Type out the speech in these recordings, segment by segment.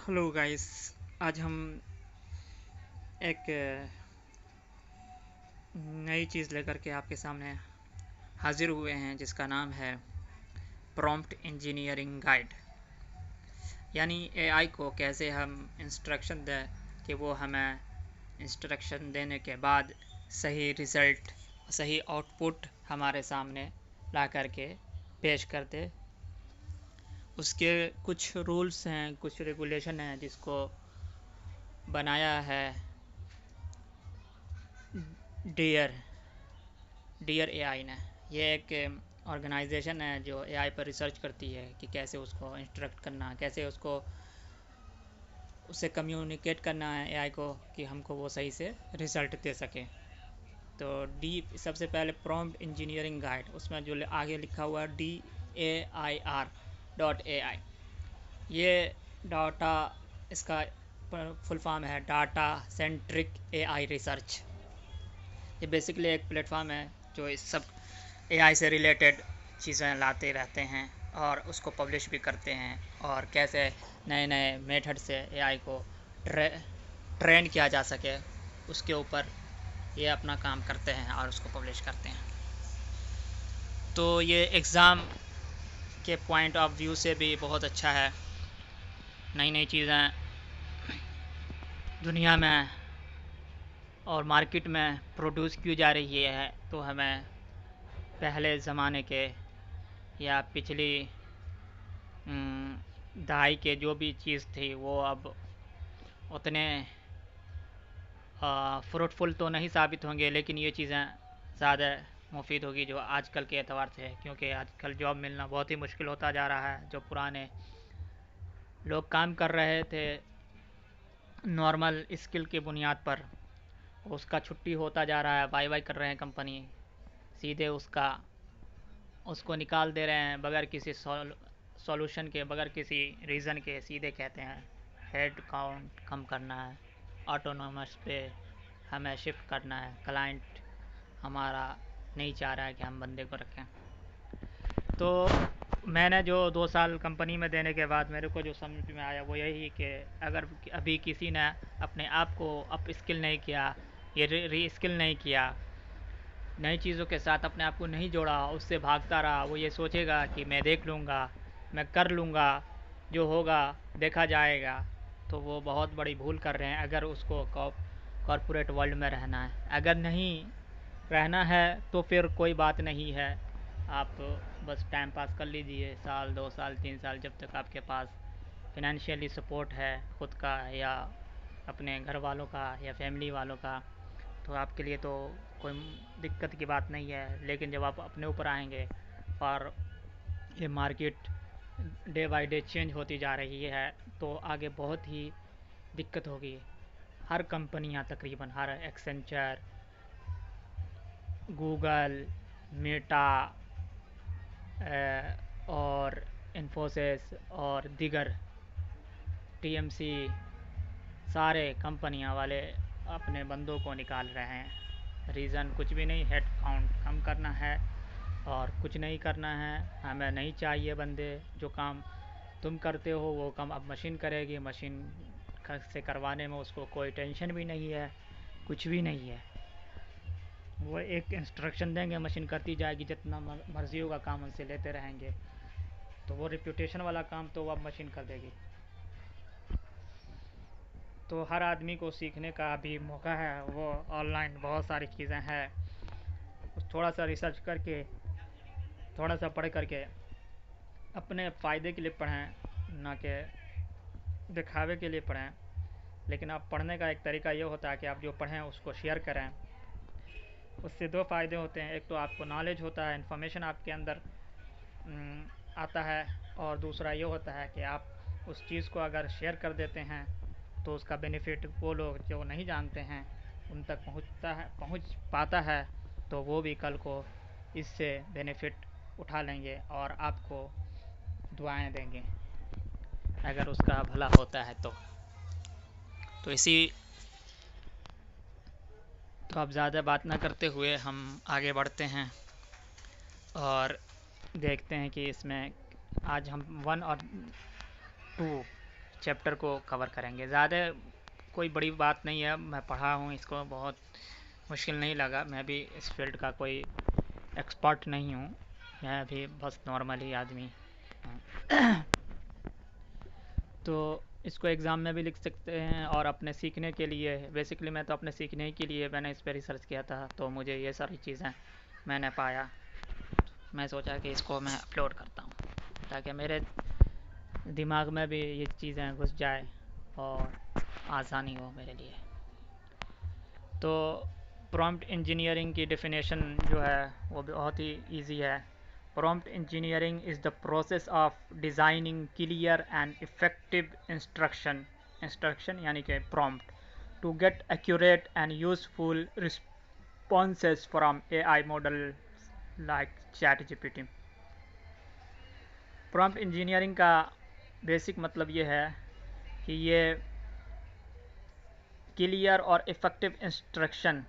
Hello guys. आज हम एक नई चीज़ लेकर के आपके सामने हाजिर हुए हैं जिसका नाम है प्रॉम्प्ट इंजीनियरिंग गाइड। यानी एआई को कैसे हम इंस्ट्रक्शन दें कि वो हमें इंस्ट्रक्शन देने के बाद सही रिज़ल्ट, सही आउटपुट हमारे सामने ला करके पेश कर दे। उसके कुछ रूल्स हैं, कुछ रेगुलेशन हैं जिसको बनाया है डियर डियर एआई ने। ये एक ऑर्गेनाइजेशन है जो एआई पर रिसर्च करती है कि कैसे उसको इंस्ट्रक्ट करना, कैसे उससे कम्युनिकेट करना है एआई को कि हमको वो सही से रिज़ल्ट दे सके। तो डी सबसे पहले प्रॉम्प्ट इंजीनियरिंग गाइड, उसमें जो आगे लिखा हुआ है DAIR.ai। ये डाटा, इसका फुल फॉर्म है डाटा सेंट्रिक एआई रिसर्च। ये बेसिकली एक प्लेटफॉर्म है जो इस सब एआई से रिलेटेड चीज़ें लाते रहते हैं और उसको पब्लिश भी करते हैं, और कैसे नए नए मेथड से एआई को ट्रेन किया जा सके उसके ऊपर ये अपना काम करते हैं और उसको पब्लिश करते हैं। तो ये एग्ज़ाम के पॉइंट ऑफ व्यू से भी बहुत अच्छा है। नई नई चीज़ें दुनिया में और मार्केट में प्रोड्यूस की जा रही है, तो हमें पहले ज़माने के या पिछली दहाई के जो भी चीज़ थी वो अब उतने फ्रूटफुल तो नहीं साबित होंगे, लेकिन ये चीज़ें ज़्यादा मुफीद होगी जो आजकल के एतबार से है, क्योंकि आजकल जॉब मिलना बहुत ही मुश्किल होता जा रहा है। जो पुराने लोग काम कर रहे थे नॉर्मल स्किल की बुनियाद पर, उसका छुट्टी होता जा रहा है, बाय बाय कर रहे हैं कंपनी, सीधे उसको निकाल दे रहे हैं बगैर किसी सॉल्यूशन के, बगैर किसी रीज़न के। सीधे कहते हैं हेड काउंट कम करना है, ऑटोनोमस पे हमें शिफ्ट करना है, क्लाइंट हमारा नहीं चाह रहा है कि हम बंदे को रखें। तो मैंने जो 2 साल कंपनी में देने के बाद मेरे को जो समझ में आया वो यही कि अगर अभी किसी ने अपने आप को अप स्किल नहीं किया, ये री स्किल नहीं किया, नई चीज़ों के साथ अपने आप को नहीं जोड़ा, उससे भागता रहा, वो ये सोचेगा कि मैं देख लूँगा, मैं कर लूँगा, जो होगा देखा जाएगा, तो वो बहुत बड़ी भूल कर रहे हैं। अगर उसको कॉरपोरेट वर्ल्ड में रहना है, अगर नहीं रहना है तो फिर कोई बात नहीं है, आप बस टाइम पास कर लीजिए, साल 2 साल 3 साल, जब तक आपके पास फिनेंशियली सपोर्ट है खुद का या अपने घर वालों का या फैमिली वालों का, तो आपके लिए तो कोई दिक्कत की बात नहीं है। लेकिन जब आप अपने ऊपर आएंगे और ये market day by day change होती जा रही है, तो आगे बहुत ही दिक्कत होगी। हर कंपनियां तकरीबन, हर एक्सेंचर, गूगल, मेटा और इन्फोसिस और दीगर टीएमसी, सारे कंपनियां वाले अपने बंदों को निकाल रहे हैं। रीज़न कुछ भी नहीं, हेड काउंट कम करना है और कुछ नहीं करना है। हमें नहीं चाहिए बंदे, जो काम तुम करते हो वो काम अब मशीन करेगी, मशीन से करवाने में उसको कोई टेंशन भी नहीं है, कुछ भी नहीं है। वो एक इंस्ट्रक्शन देंगे, मशीन करती जाएगी, जितना मर्जी होगा काम उनसे लेते रहेंगे। तो वो रिप्यूटेशन वाला काम तो वो अब मशीन कर देगी। तो हर आदमी को सीखने का भी मौका है, वो ऑनलाइन बहुत सारी चीज़ें हैं, थोड़ा सा रिसर्च करके, थोड़ा सा पढ़ करके अपने फ़ायदे के लिए पढ़ें, ना कि दिखावे के लिए पढ़ें। लेकिन आप पढ़ने का एक तरीका ये होता है कि आप जो पढ़ें उसको शेयर करें। उससे दो फ़ायदे होते हैं, एक तो आपको नॉलेज होता है, इन्फॉर्मेशन आपके अंदर आता है, और दूसरा ये होता है कि आप उस चीज़ को अगर शेयर कर देते हैं तो उसका बेनिफिट वो लोग जो नहीं जानते हैं उन तक पहुंच पाता है, तो वो भी कल को इससे बेनिफिट उठा लेंगे और आपको दुआएं देंगे अगर उसका भला होता है तो इसी तो अब ज़्यादा बात ना करते हुए हम आगे बढ़ते हैं और देखते हैं कि इसमें आज हम 1 और 2 चैप्टर को कवर करेंगे। ज़्यादा कोई बड़ी बात नहीं है, मैं पढ़ा हूँ इसको, बहुत मुश्किल नहीं लगा। मैं भी इस फील्ड का कोई एक्सपर्ट नहीं हूँ, मैं भी बस नॉर्मली आदमी हूँ। तो इसको एग्ज़ाम में भी लिख सकते हैं और अपने सीखने के लिए, बेसिकली मैं तो अपने सीखने के लिए मैंने इस पर रिसर्च किया था, तो मुझे ये सारी चीज़ें मैंने पाया, मैं सोचा कि इसको मैं अपलोड करता हूँ ताकि मेरे दिमाग में भी ये चीज़ें घुस जाए और आसानी हो मेरे लिए। तो प्रॉम्प्ट इंजीनियरिंग की डेफिनेशन जो है वो बहुत ही इजी है। Prompt engineering is the process of designing clear and effective instruction यानी कि prompt to get accurate and useful responses from AI model like ChatGPT। Prompt engineering का बेसिक मतलब ये है कि ये क्लियर और इफ़ेक्टिव इंस्ट्रक्शन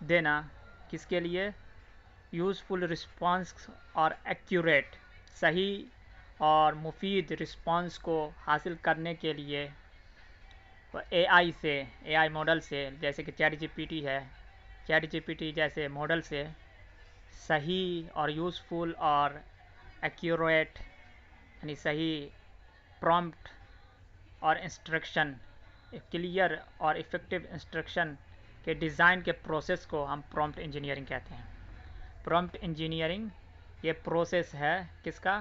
देना, किसके लिए? यूज़फुल रिस्पांस और एक्यूरेट, सही और मुफीद रिस्पांस को हासिल करने के लिए एआई मॉडल से, जैसे कि ChatGPT है, ChatGPT जैसे मॉडल से सही और यूज़फुल और एक्यूरेट यानी सही प्रॉम्प्ट और इंस्ट्रक्शन, क्लियर और इफ़ेक्टिव इंस्ट्रक्शन के डिज़ाइन के प्रोसेस को हम प्रॉम्प्ट इंजीनियरिंग कहते हैं। प्रॉम्प्ट इंजीनियरिंग ये प्रोसेस है किसका?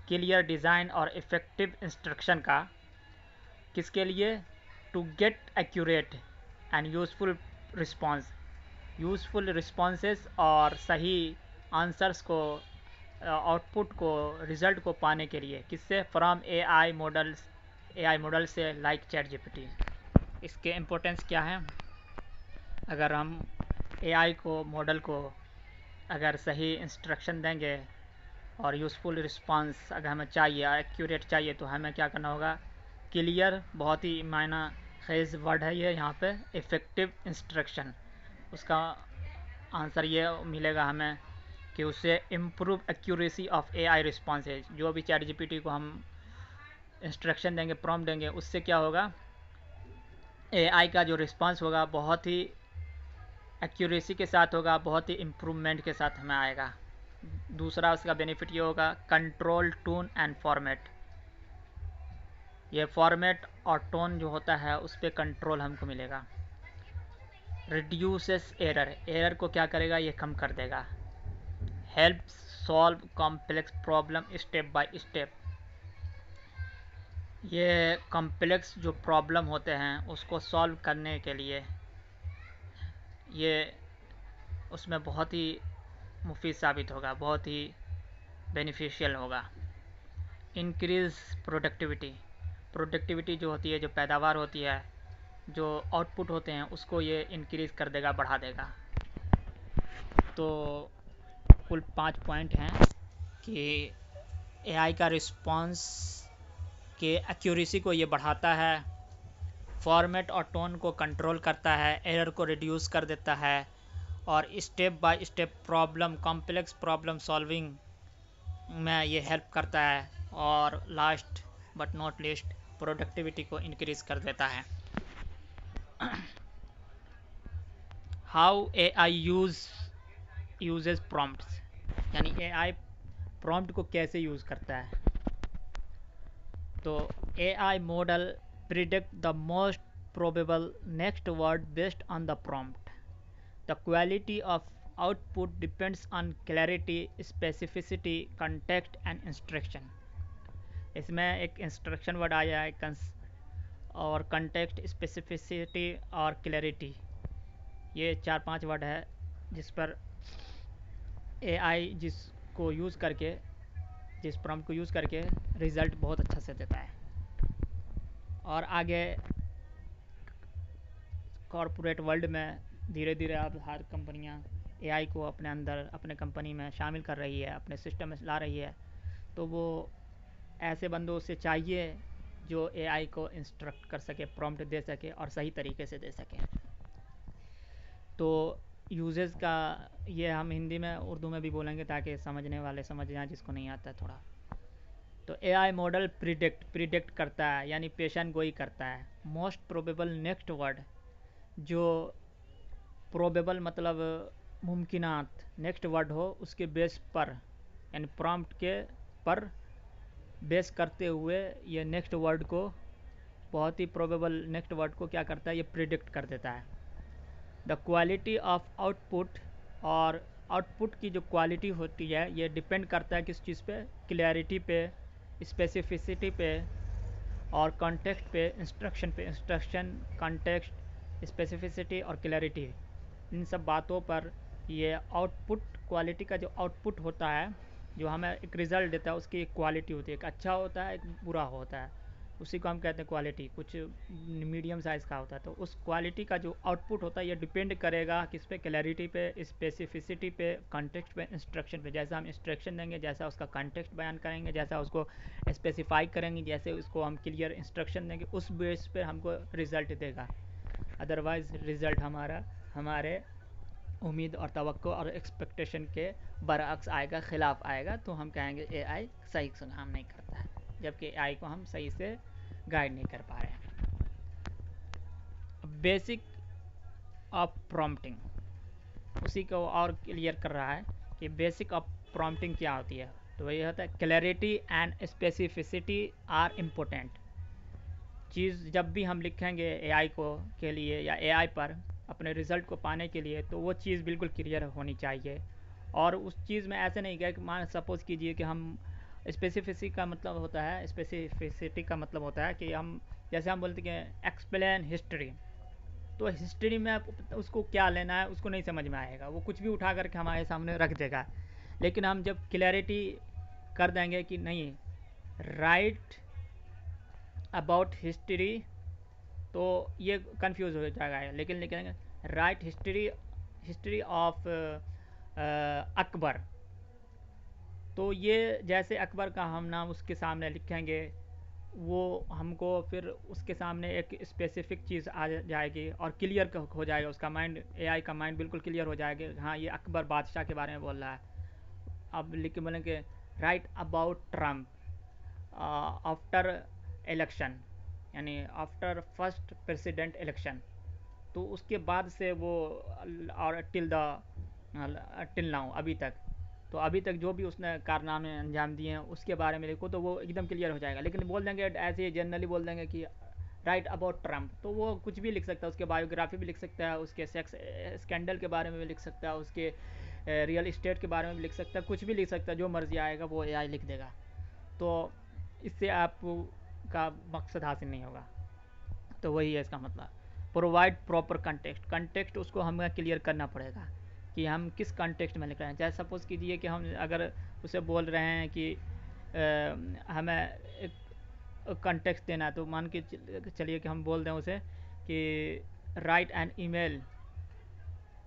क्लियर डिज़ाइन और इफ़ेक्टिव इंस्ट्रक्शन का, किसके लिए? To get accurate and useful responses और सही आंसर्स को, आउटपुट को, रिज़ल्ट को पाने के लिए, किससे? फ्रॉम एआई मॉडल से लाइक ChatGPT। इसके इम्पोर्टेंस क्या है? अगर हम एआई मॉडल को अगर सही इंस्ट्रक्शन देंगे और यूज़फुल रिस्पांस अगर हमें चाहिए, एक्यूरेट चाहिए, तो हमें क्या करना होगा? क्लियर, बहुत ही मायना खेज वर्ड है ये यहाँ पे, इफ़ेक्टिव इंस्ट्रक्शन, उसका आंसर ये मिलेगा हमें कि उससे improve accuracy of AI responses. जो भी ChatGPT को हम इंस्ट्रक्शन देंगे, प्रॉम्प्ट देंगे, उससे क्या होगा? एआई का जो रिस्पांस होगा बहुत ही एक्यूरेसी के साथ होगा, बहुत ही इम्प्रूवमेंट के साथ हमें आएगा। दूसरा उसका बेनिफिट ये होगा कंट्रोल टोन एंड फॉर्मेट। ये फॉर्मेट और टोन जो होता है उस पर कंट्रोल हमको मिलेगा। रिड्यूसेस एरर को क्या करेगा? ये कम कर देगा। Help solve complex problem step by step. ये कॉम्प्लेक्स जो प्रॉब्लम होते हैं उसको सॉल्व करने के लिए ये उसमें बहुत ही मुफीद साबित होगा, बहुत ही बेनिफिशियल होगा। इंक्रीज़ प्रोडक्टिविटी जो होती है, जो पैदावार होती है, जो आउटपुट होते हैं, उसको ये इंक्रीज़ कर देगा, बढ़ा देगा। तो कुल 5 पॉइंट हैं कि एआई का रिस्पांस के एक्यूरेसी को ये बढ़ाता है, फॉर्मेट और टोन को कंट्रोल करता है, एरर को रिड्यूस कर देता है, और step by step complex problem solving में ये हेल्प करता है, और last but not least productivity को इंक्रीज कर देता है। हाउ एआई यूजेस प्रॉम्प्ट्स, यानी एआई प्रॉम्प्ट को कैसे यूज़ करता है? तो AI model predict the most probable next word based on the prompt. The quality of output depends on clarity, specificity, context and instruction। इसमें एक इंस्ट्रक्शन वर्ड आया है और कंटेक्स्ट, स्पेसिफिसिटी और क्लैरिटी, ये 4-5 वर्ड है जिस पर एआई जिस प्रॉम्प्ट को यूज़ करके रिज़ल्ट बहुत अच्छा से देता है। और आगे कॉरपोरेट वर्ल्ड में धीरे धीरे अब हर कंपनियां एआई को अपने अंदर अपने कंपनी में शामिल कर रही है, अपने सिस्टम में ला रही है। तो वो ऐसे बंदों से चाहिए जो एआई को इंस्ट्रक्ट कर सके, प्रॉम्प्ट दे सके और सही तरीके से दे सके। तो यूजेस का ये हम हिंदी में उर्दू में भी बोलेंगे ताकि समझने वाले समझ जाएं, जिसको नहीं आता है थोड़ा। तो एआई मॉडल प्रिडिक्ट करता है, यानी पेशन गोई करता है। मोस्ट प्रोबेबल नेक्स्ट वर्ड, जो प्रोबेबल मतलब मुमकिनात नेक्स्ट वर्ड हो, उसके बेस पर यानी प्रॉम्प्ट के पर बेस करते हुए ये नेक्स्ट वर्ड को, बहुत ही प्रोबेबल नेक्स्ट वर्ड को क्या करता है, ये प्रिडिक्ट कर देता है। द क्वालिटी ऑफ आउटपुट, और आउटपुट की जो क्वालिटी होती है ये डिपेंड करता है किस चीज़ पे, क्लैरिटी पे, स्पेसिफिसिटी पे और कॉन्टेक्स्ट पे, इंस्ट्रक्शन पे। इंस्ट्रक्शन, कॉन्टेक्स्ट, स्पेसिफिसिटी और क्लैरिटी, इन सब बातों पर ये आउटपुट, क्वालिटी का जो आउटपुट होता है, जो हमें एक रिज़ल्ट देता है, उसकी एक क्वालिटी होती है, एक अच्छा होता है, एक बुरा होता है, उसी को हम कहते हैं क्वालिटी। कुछ मीडियम साइज़ का होता है, तो उस क्वालिटी का जो आउटपुट होता है ये डिपेंड करेगा किस पे, क्लैरिटी पे, स्पेसिफिसिटी पे, कॉन्टेक्स्ट पे, इंस्ट्रक्शन पे। जैसा हम इंस्ट्रक्शन देंगे, जैसा उसका कॉन्टेक्स्ट बयान करेंगे, जैसा उसको स्पेसिफाई करेंगे, जैसे उसको हम क्लियर इंस्ट्रक्शन देंगे, उस बेस पर हमको रिज़ल्ट देगा। अदरवाइज़ रिज़ल्ट हमारे उम्मीद और तवक्को और एक्सपेक्टेशन के बरअक्स आएगा, ख़िलाफ़ आएगा, तो हम कहेंगे एआई सही से काम नहीं करता है, जबकि एआई को हम सही से गाइड नहीं कर पा रहे हैं। बेसिक ऑफ प्रॉम्प्टिंग, उसी को और क्लियर कर रहा है कि बेसिक ऑफ प्रॉम्प्टिंग क्या होती है। तो वही होता है, clarity and specificity are important. चीज़ जब भी हम लिखेंगे एआई को के लिए या एआई पर अपने रिज़ल्ट को पाने के लिए, तो वो चीज़ बिल्कुल क्लियर होनी चाहिए। और उस चीज़ में ऐसे नहीं गया कि मान सपोज़ कीजिए कि हम स्पेसिफिसिटी का मतलब होता है, स्पेसिफिसिटी का मतलब होता है कि हम, जैसे हम बोलते हैं एक्सप्लेन हिस्ट्री, तो हिस्ट्री में उसको क्या लेना है उसको नहीं समझ में आएगा, वो कुछ भी उठा करके हमारे सामने रख देगा। लेकिन हम जब क्लैरिटी कर देंगे कि नहीं, राइट अबाउट हिस्ट्री, तो ये कंफ्यूज हो जाएगा। लेकिन लिखेंगे राइट हिस्ट्री ऑफ अकबर, तो ये जैसे अकबर का हम नाम उसके सामने लिखेंगे, वो हमको फिर उसके सामने एक स्पेसिफिक चीज़ आ जाएगी और क्लियर हो जाएगा उसका माइंड, एआई का माइंड बिल्कुल क्लियर हो जाएगा, हाँ ये अकबर बादशाह के बारे में बोल रहा है। अब लिख के बोलेंगे right about Trump after election, यानी आफ्टर फर्स्ट प्रेसिडेंट इलेक्शन, तो उसके बाद से वो और टिल नाउ, अभी तक, तो अभी तक जो भी उसने कारनामे अंजाम दिए हैं उसके बारे में लिखो, तो वो एकदम क्लियर हो जाएगा। लेकिन बोल देंगे ऐसे जनरली बोल देंगे कि राइट अबाउट ट्रम्प, तो वो कुछ भी लिख सकता है, उसके बायोग्राफी भी लिख सकता है, उसके सेक्स स्कैंडल के बारे में भी लिख सकता है, उसके रियल इस्टेट के बारे में भी लिख सकता है, कुछ भी लिख सकता है, जो मर्जी आएगा वो एआई लिख देगा। तो इससे आपका मकसद हासिल नहीं होगा। तो वही है इसका मतलब, प्रोवाइड प्रॉपर कंटेक्स्ट। कंटेक्स्ट उसको हमें क्लियर करना पड़ेगा कि हम किस कंटेक्स्ट में लिख रहे हैं। जैसे सपोज़ कीजिए कि हम अगर उसे बोल रहे हैं कि हमें एक कंटेक्स्ट देना है, तो मान के चलिए कि हम बोल दें उसे कि write an email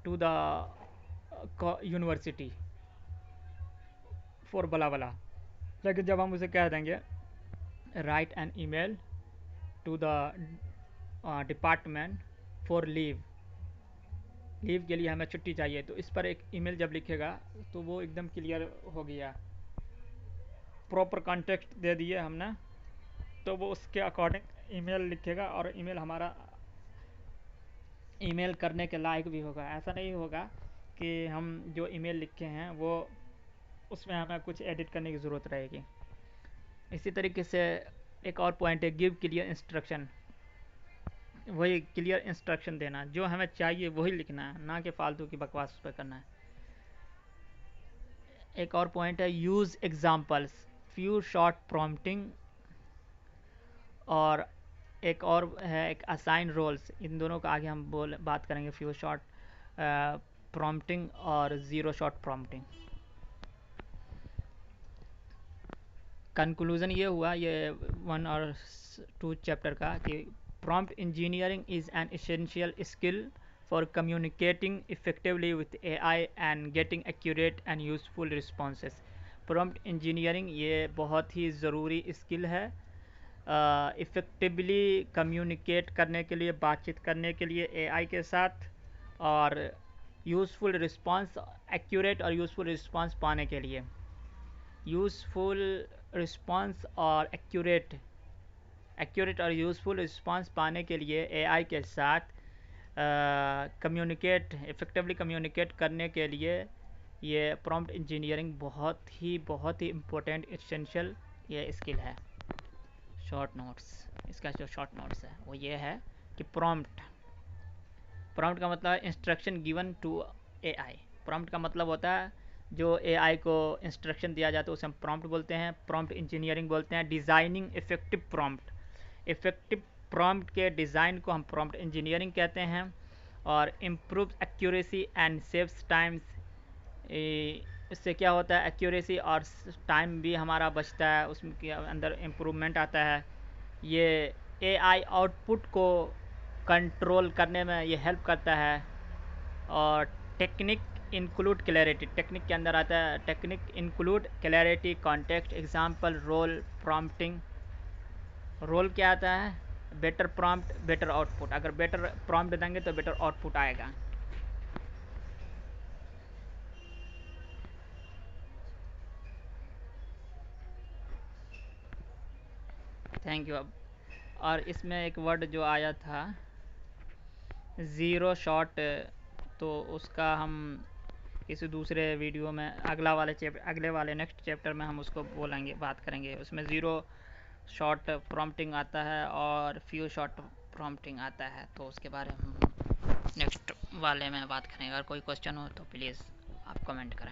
to the university for blah blah. लेकिन जब हम उसे कह देंगे write an email to the department for leave के लिए हमें छुट्टी चाहिए, तो इस पर एक ईमेल जब लिखेगा तो वो एकदम क्लियर हो गया, प्रॉपर कॉन्टेक्स्ट दे दिए हमने, तो वो उसके अकॉर्डिंग ईमेल लिखेगा और ईमेल हमारा ईमेल करने के लायक भी होगा। ऐसा नहीं होगा कि हम जो ईमेल लिखे हैं वो उसमें हमें कुछ एडिट करने की ज़रूरत रहेगी। इसी तरीके से एक और पॉइंट है, गिव क्लियर इंस्ट्रक्शन। वही क्लियर इंस्ट्रक्शन देना, जो हमें चाहिए वही लिखना है, ना कि फालतू की बकवास उस पर करना है। एक और पॉइंट है, use examples, few short prompting, और एक और है एक असाइन रोल्स। इन दोनों का आगे हम बात करेंगे, फ्यू शॉर्ट प्रॉम्प्टिंग और ज़ीरो शॉर्ट प्रॉम्प्टिंग। कंक्लूज़न ये हुआ ये 1 और 2 चैप्टर का कि prompt engineering is an essential skill for communicating effectively with AI and getting accurate and useful responses. Prompt engineering ये बहुत ही ज़रूरी स्किल है इफ़ेक्टिवली कम्युनिकेट करने के लिए, बातचीत करने के लिए AI के साथ, और यूज़फुल रिस्पांस, एक्यूरेट और यूज़फुल रिस्पांस पाने के लिए। यूज़फुल रिस्पांस और एक्यूरेट और यूज़फुल रिस्पांस पाने के लिए एआई के साथ इफ़ेक्टिवली कम्युनिकेट करने के लिए ये प्रॉम्प्ट इंजीनियरिंग बहुत ही इम्पोर्टेंट एसेंशियल ये स्किल है। शॉर्ट नोट्स, इसका जो शॉर्ट नोट्स है वो ये है कि प्रॉम्प्ट का मतलब है instruction given to AI. Prompt का मतलब होता है जो एआई को इंस्ट्रक्शन दिया जाता है उसे हम प्रॉम्प्ट बोलते हैं, प्रॉम्प्ट इंजीनियरिंग बोलते हैं। डिज़ाइनिंग इफ़ेक्टिव प्रॉम्प्ट के डिज़ाइन को हम प्रॉम्प्ट इंजीनियरिंग कहते हैं। और improve accuracy and saves times, इससे क्या होता है एक्यूरेसी और टाइम भी हमारा बचता है, उसके अंदर इम्प्रूवमेंट आता है। ये एआई आउटपुट को कंट्रोल करने में ये हेल्प करता है। और टेक्निक इंक्लूड क्लैरिटी, टेक्निक के अंदर आता है technique include clarity, context, example, role, prompting. Role क्या आता है? बेटर प्रॉम्प्ट बेटर आउटपुट, अगर बेटर प्रॉम्प्ट देंगे तो बेटर आउटपुट आएगा। Thank you. अब और इसमें एक वर्ड जो आया था ज़ीरो शॉट, तो उसका हम किसी दूसरे वीडियो में अगले वाले नेक्स्ट चैप्टर में हम उसको बोलेंगे, बात करेंगे। उसमें ज़ीरो शॉट प्रॉम्प्टिंग आता है और फ्यू शॉट प्रॉम्प्टिंग आता है, तो उसके बारे में हम नेक्स्ट वाले में बात करेंगे। अगर कोई क्वेश्चन हो तो प्लीज़ आप कमेंट करें।